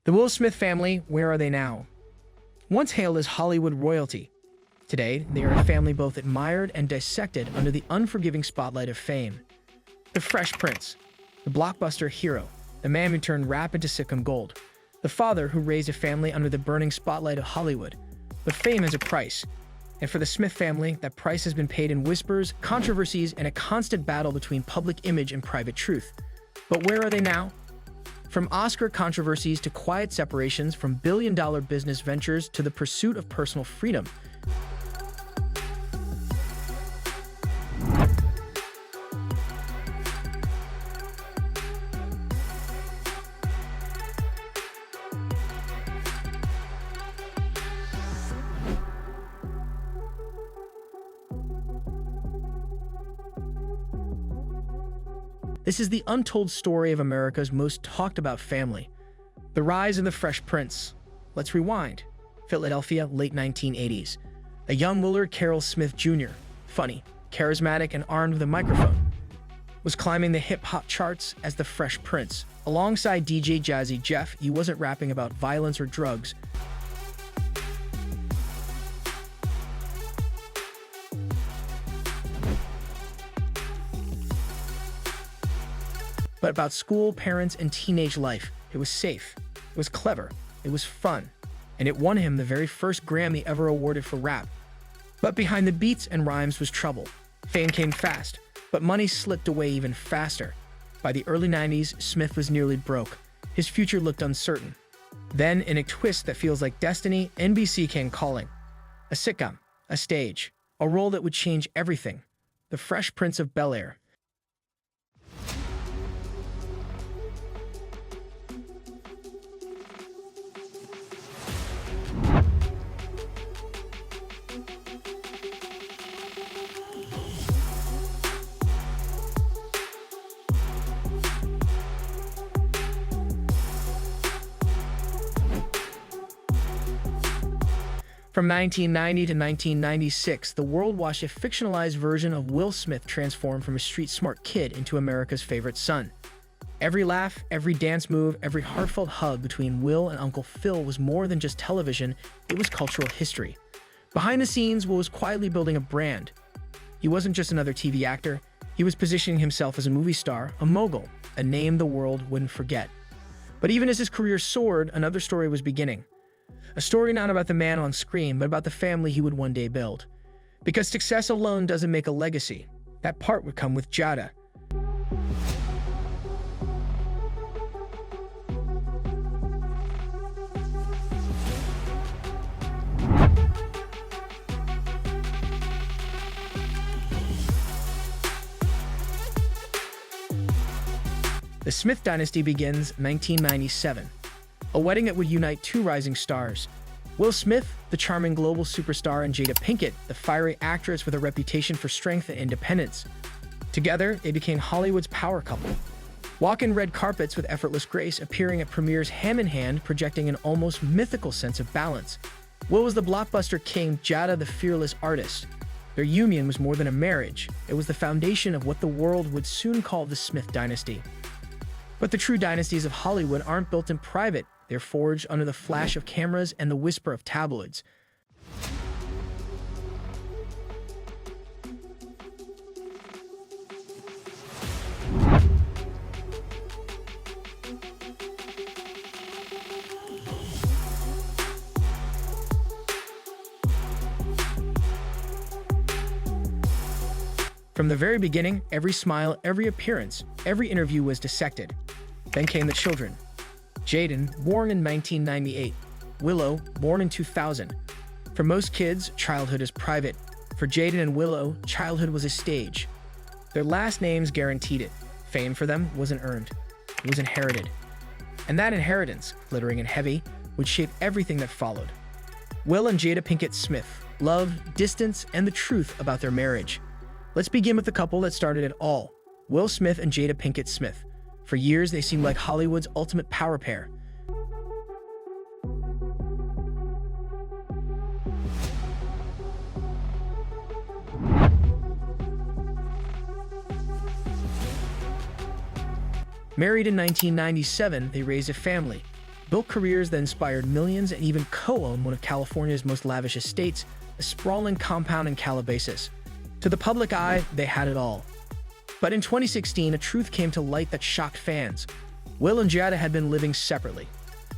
The Will Smith family, where are they now? Once hailed as Hollywood royalty, today they are a family both admired and dissected under the unforgiving spotlight of fame. The Fresh Prince, the blockbuster hero, the man who turned rap into sitcom gold, the father who raised a family under the burning spotlight of Hollywood. But fame has a price, and for the Smith family, that price has been paid in whispers, controversies, and a constant battle between public image and private truth. But where are they now? From Oscar controversies to quiet separations, from billion-dollar business ventures to the pursuit of personal freedom, this is the untold story of America's most talked about family. The rise of the Fresh Prince. Let's rewind. Philadelphia, late 1980s. A young Willard Carroll Smith Jr., funny, charismatic, and armed with a microphone, was climbing the hip-hop charts as the Fresh Prince. Alongside DJ Jazzy Jeff, he wasn't rapping about violence or drugs, but about school, parents, and teenage life. It was safe, it was clever, it was fun, and it won him the very first Grammy ever awarded for rap. But behind the beats and rhymes was trouble. Fame came fast, but money slipped away even faster. By the early 90s, Smith was nearly broke. His future looked uncertain. Then, in a twist that feels like destiny, NBC came calling. A sitcom, a stage, a role that would change everything. The Fresh Prince of Bel-Air. From 1990 to 1996, the world watched a fictionalized version of Will Smith transform from a street-smart kid into America's favorite son. Every laugh, every dance move, every heartfelt hug between Will and Uncle Phil was more than just television, it was cultural history. Behind the scenes, Will was quietly building a brand. He wasn't just another TV actor, he was positioning himself as a movie star, a mogul, a name the world wouldn't forget. But even as his career soared, another story was beginning. A story not about the man on screen, but about the family he would one day build. Because success alone doesn't make a legacy. That part would come with Jada. The Smith dynasty begins 1997. A wedding that would unite two rising stars. Will Smith, the charming global superstar, and Jada Pinkett, the fiery actress with a reputation for strength and independence. Together, they became Hollywood's power couple. Walking red carpets with effortless grace, appearing at premieres hand-in-hand, projecting an almost mythical sense of balance. Will was the blockbuster king, Jada the fearless artist. Their union was more than a marriage. It was the foundation of what the world would soon call the Smith dynasty. But the true dynasties of Hollywood aren't built in private. They're forged under the flash of cameras and the whisper of tabloids. From the very beginning, every smile, every appearance, every interview was dissected. Then came the children. Jaden, born in 1998. Willow, born in 2000. For most kids, childhood is private. For Jaden and Willow, childhood was a stage. Their last names guaranteed it. Fame for them wasn't earned. It was inherited. And that inheritance, glittering and heavy, would shape everything that followed. Will and Jada Pinkett Smith, love, distance, and the truth about their marriage. Let's begin with the couple that started it all. Will Smith and Jada Pinkett Smith. For years, they seemed like Hollywood's ultimate power pair. Married in 1997, they raised a family. built careers that inspired millions, and even co-owned one of California's most lavish estates, a sprawling compound in Calabasas. To the public eye, they had it all. But in 2016, a truth came to light that shocked fans. Will and Jada had been living separately.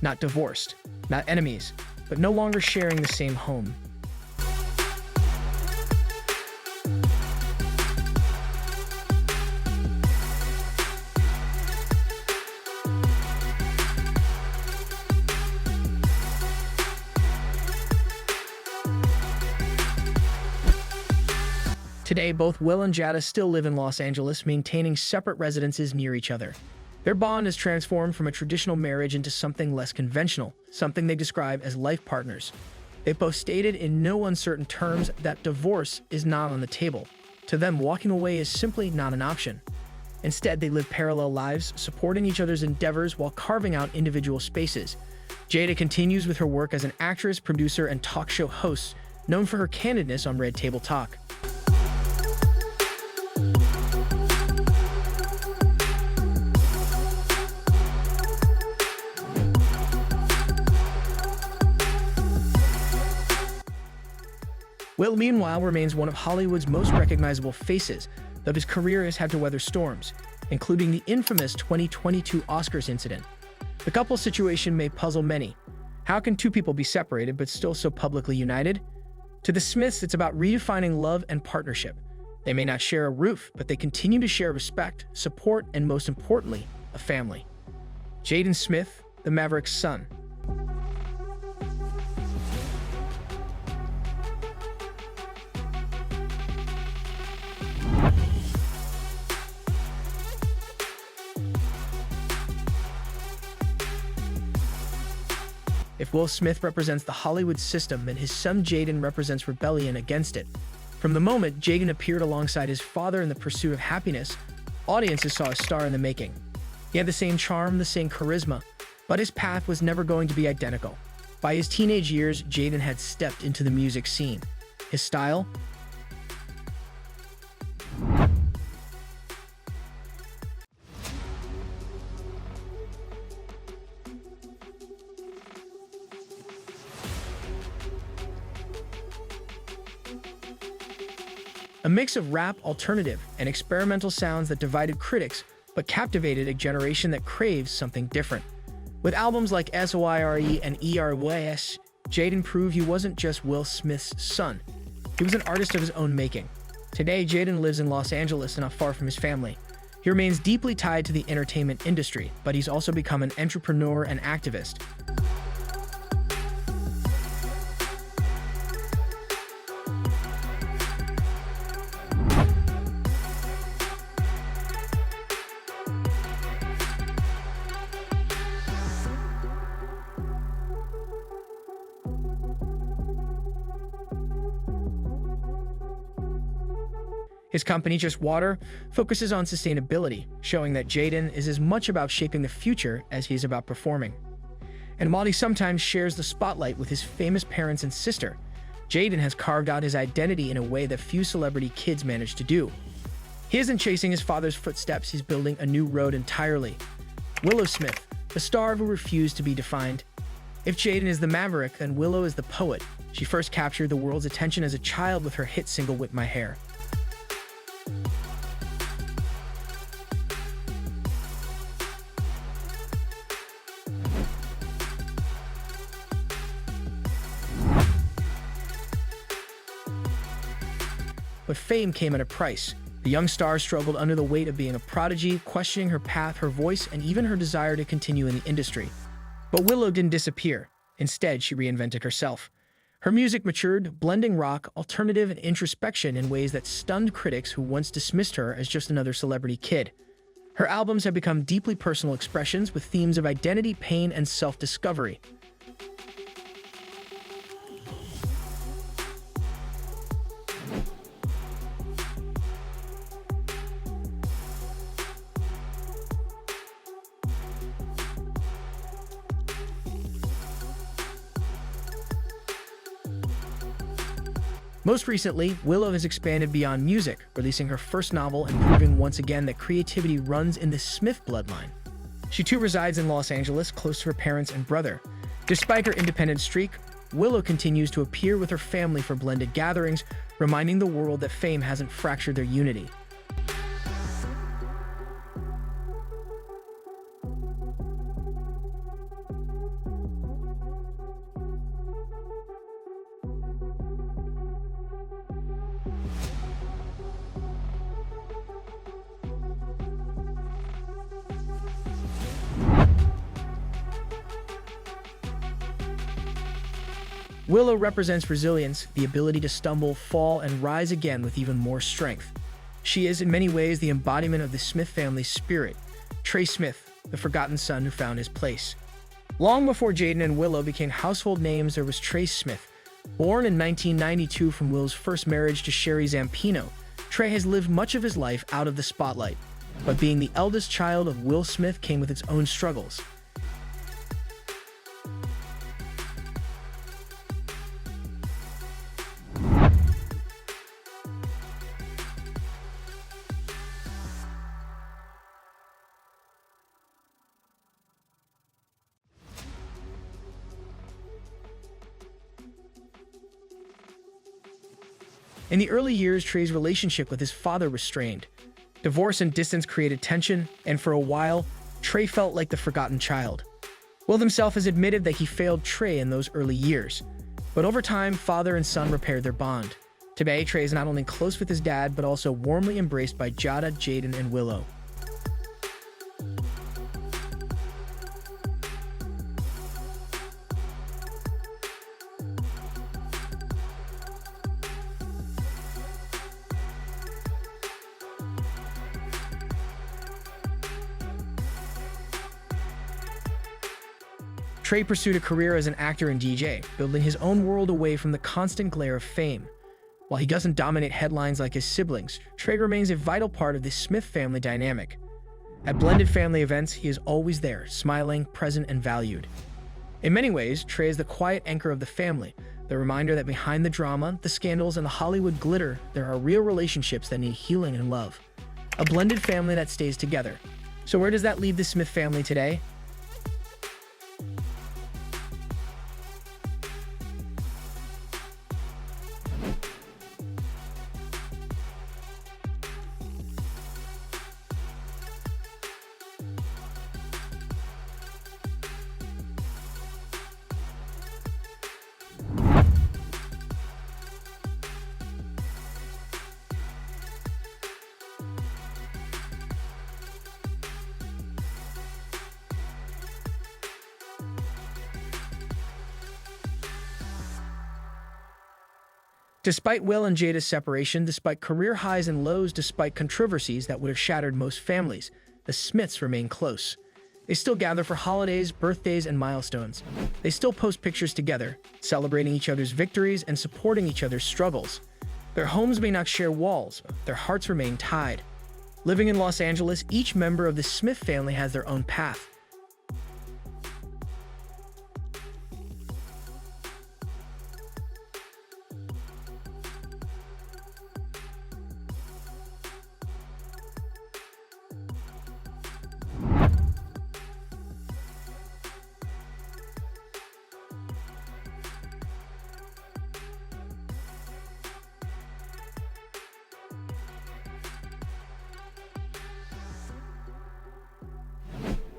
Not divorced, not enemies, but no longer sharing the same home. Today, both Will and Jada still live in Los Angeles, maintaining separate residences near each other. Their bond has transformed from a traditional marriage into something less conventional, something they describe as life partners. They both stated in no uncertain terms that divorce is not on the table. To them, walking away is simply not an option. Instead, they live parallel lives, supporting each other's endeavors while carving out individual spaces. Jada continues with her work as an actress, producer, and talk show host, known for her candidness on Red Table Talk. Will, meanwhile, remains one of Hollywood's most recognizable faces, though his career has had to weather storms, including the infamous 2022 Oscars incident. The couple's situation may puzzle many. How can two people be separated but still so publicly united? To the Smiths, it's about redefining love and partnership. They may not share a roof, but they continue to share respect, support, and most importantly, a family. Jaden Smith, the Maverick's son. If Will Smith represents the Hollywood system, then his son Jaden represents rebellion against it. From the moment Jaden appeared alongside his father in the pursuit of happiness, audiences saw a star in the making. He had the same charm, the same charisma, but his path was never going to be identical. By his teenage years, Jaden had stepped into the music scene. His style? A mix of rap, alternative, and experimental sounds that divided critics but captivated a generation that craves something different. With albums like SYRE and ERYS, Jaden proved he wasn't just Will Smith's son. He was an artist of his own making. Today, Jaden lives in Los Angeles and not far from his family. He remains deeply tied to the entertainment industry, but he's also become an entrepreneur and activist. His company, Just Water, focuses on sustainability, showing that Jaden is as much about shaping the future as he is about performing. And while he sometimes shares the spotlight with his famous parents and sister, Jaden has carved out his identity in a way that few celebrity kids manage to do. He isn't chasing his father's footsteps, he's building a new road entirely. Willow Smith, the star who refused to be defined. If Jaden is the maverick, then Willow is the poet. She first captured the world's attention as a child with her hit single Whip My Hair. But fame came at a price. The young star struggled under the weight of being a prodigy, questioning her path, her voice, and even her desire to continue in the industry. But Willow didn't disappear. Instead, she reinvented herself. Her music matured, blending rock, alternative, and introspection in ways that stunned critics who once dismissed her as just another celebrity kid. Her albums have become deeply personal expressions with themes of identity, pain, and self-discovery. Most recently, Willow has expanded beyond music, releasing her first novel and proving once again that creativity runs in the Smith bloodline. She too resides in Los Angeles, close to her parents and brother. Despite her independent streak, Willow continues to appear with her family for blended gatherings, reminding the world that fame hasn't fractured their unity. Willow represents resilience, the ability to stumble, fall, and rise again with even more strength. She is, in many ways, the embodiment of the Smith family's spirit. Trey Smith, the forgotten son who found his place. Long before Jaden and Willow became household names, there was Trey Smith. Born in 1992 from Will's first marriage to Sherry Zampino, Trey has lived much of his life out of the spotlight. But being the eldest child of Will Smith came with its own struggles. In the early years, Trey's relationship with his father was strained. Divorce and distance created tension, and for a while, Trey felt like the forgotten child. Will himself has admitted that he failed Trey in those early years. But over time, father and son repaired their bond. Today, Trey is not only close with his dad, but also warmly embraced by Jada, Jaden, and Willow. Trey pursued a career as an actor and DJ, building his own world away from the constant glare of fame. While he doesn't dominate headlines like his siblings, Trey remains a vital part of the Smith family dynamic. At blended family events, he is always there, smiling, present, and valued. In many ways, Trey is the quiet anchor of the family, the reminder that behind the drama, the scandals, and the Hollywood glitter, there are real relationships that need healing and love. A blended family that stays together. So where does that leave the Smith family today? Despite Will and Jada's separation, despite career highs and lows, despite controversies that would have shattered most families, the Smiths remain close. They still gather for holidays, birthdays, and milestones. They still post pictures together, celebrating each other's victories and supporting each other's struggles. Their homes may not share walls, but their hearts remain tied. Living in Los Angeles, each member of the Smith family has their own path.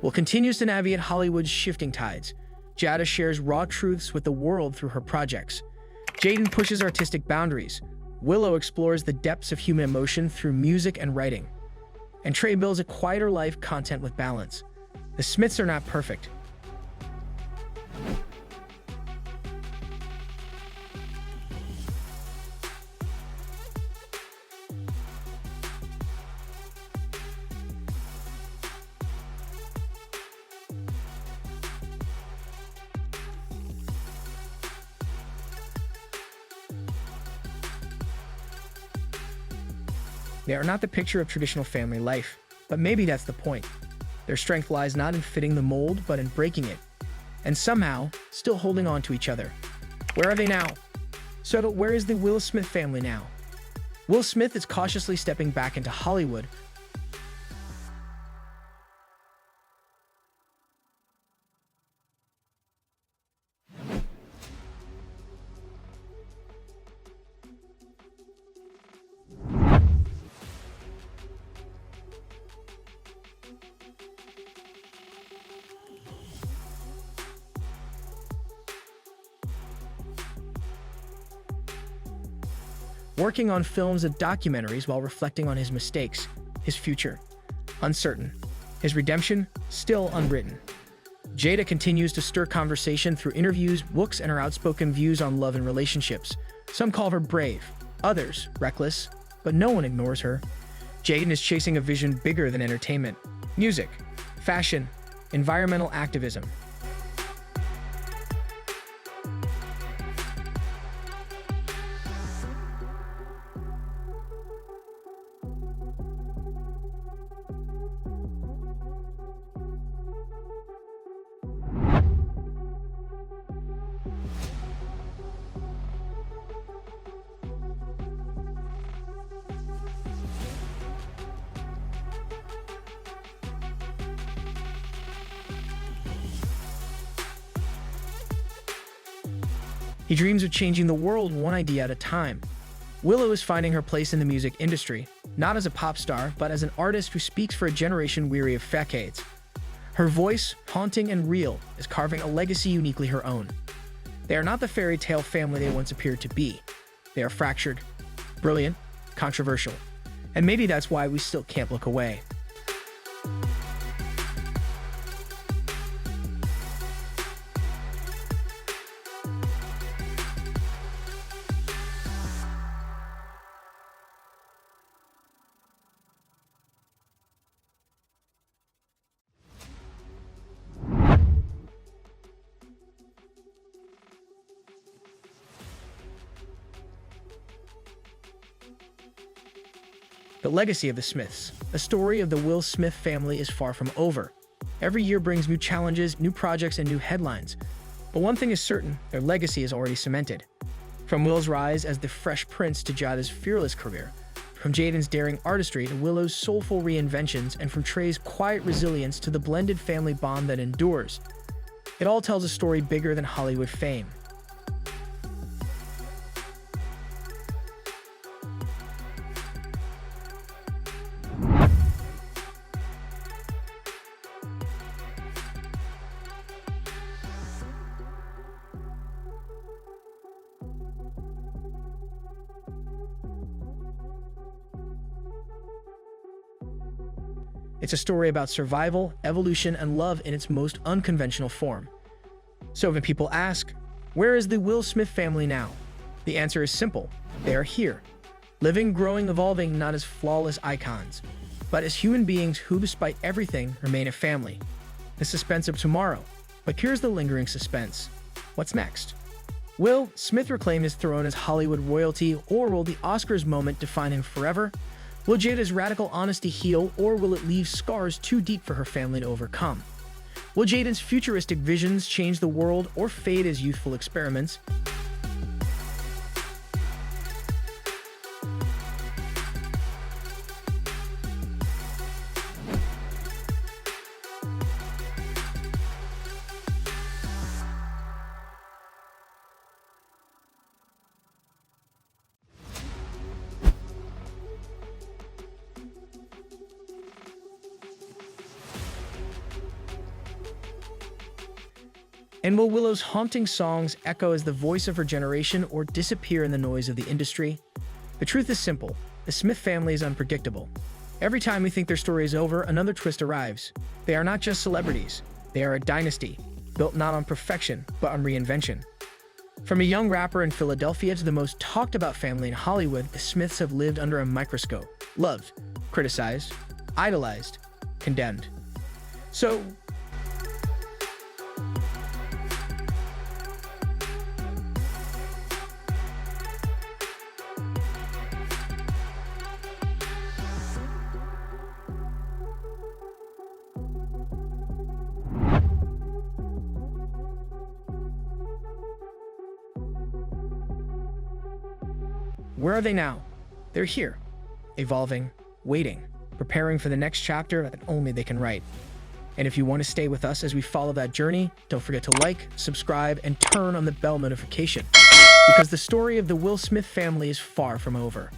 Will continues to navigate Hollywood's shifting tides. Jada shares raw truths with the world through her projects. Jaden pushes artistic boundaries. Willow explores the depths of human emotion through music and writing. And Trey builds a quieter life content with balance. The Smiths are not perfect. They are not the picture of traditional family life, but maybe that's the point. Their strength lies not in fitting the mold, but in breaking it. And somehow, still holding on to each other. Where are they now? So, where is the Will Smith family now? Will Smith is cautiously stepping back into Hollywood, working on films and documentaries while reflecting on his mistakes. His future, uncertain. His redemption, still unwritten. Jada continues to stir conversation through interviews, books, and her outspoken views on love and relationships. Some call her brave, others reckless, but no one ignores her. Jaden is chasing a vision bigger than entertainment. Music, fashion, environmental activism. He dreams of changing the world one idea at a time. Willow is finding her place in the music industry, not as a pop star, but as an artist who speaks for a generation weary of facades. Her voice, haunting and real, is carving a legacy uniquely her own. They are not the fairy tale family they once appeared to be. They are fractured, brilliant, controversial. And maybe that's why we still can't look away. The legacy of the Smiths. The story of the Will Smith family is far from over. Every year brings new challenges, new projects, and new headlines. But one thing is certain, their legacy is already cemented. From Will's rise as the Fresh Prince to Jada's fearless career, from Jaden's daring artistry to Willow's soulful reinventions, and from Trey's quiet resilience to the blended family bond that endures, it all tells a story bigger than Hollywood fame. It's a story about survival, evolution, and love in its most unconventional form. So when people ask, where is the Will Smith family now? The answer is simple. They are here. Living, growing, evolving, not as flawless icons, but as human beings who, despite everything, remain a family. The suspense of tomorrow. But here's the lingering suspense. What's next? Will Smith reclaim his throne as Hollywood royalty, or will the Oscars moment define him forever? Will Jada's radical honesty heal, or will it leave scars too deep for her family to overcome? Will Jaden's futuristic visions change the world or fade as youthful experiments? And will Willow's haunting songs echo as the voice of her generation or disappear in the noise of the industry? The truth is simple. The Smith family is unpredictable. Every time we think their story is over, another twist arrives. They are not just celebrities. They are a dynasty, built not on perfection, but on reinvention. From a young rapper in Philadelphia to the most talked about family in Hollywood, the Smiths have lived under a microscope. Loved, criticized, idolized, condemned. So, where are they now? They're here, evolving, waiting, preparing for the next chapter that only they can write. And if you want to stay with us as we follow that journey, don't forget to like, subscribe, and turn on the bell notification, because the story of the Will Smith family is far from over.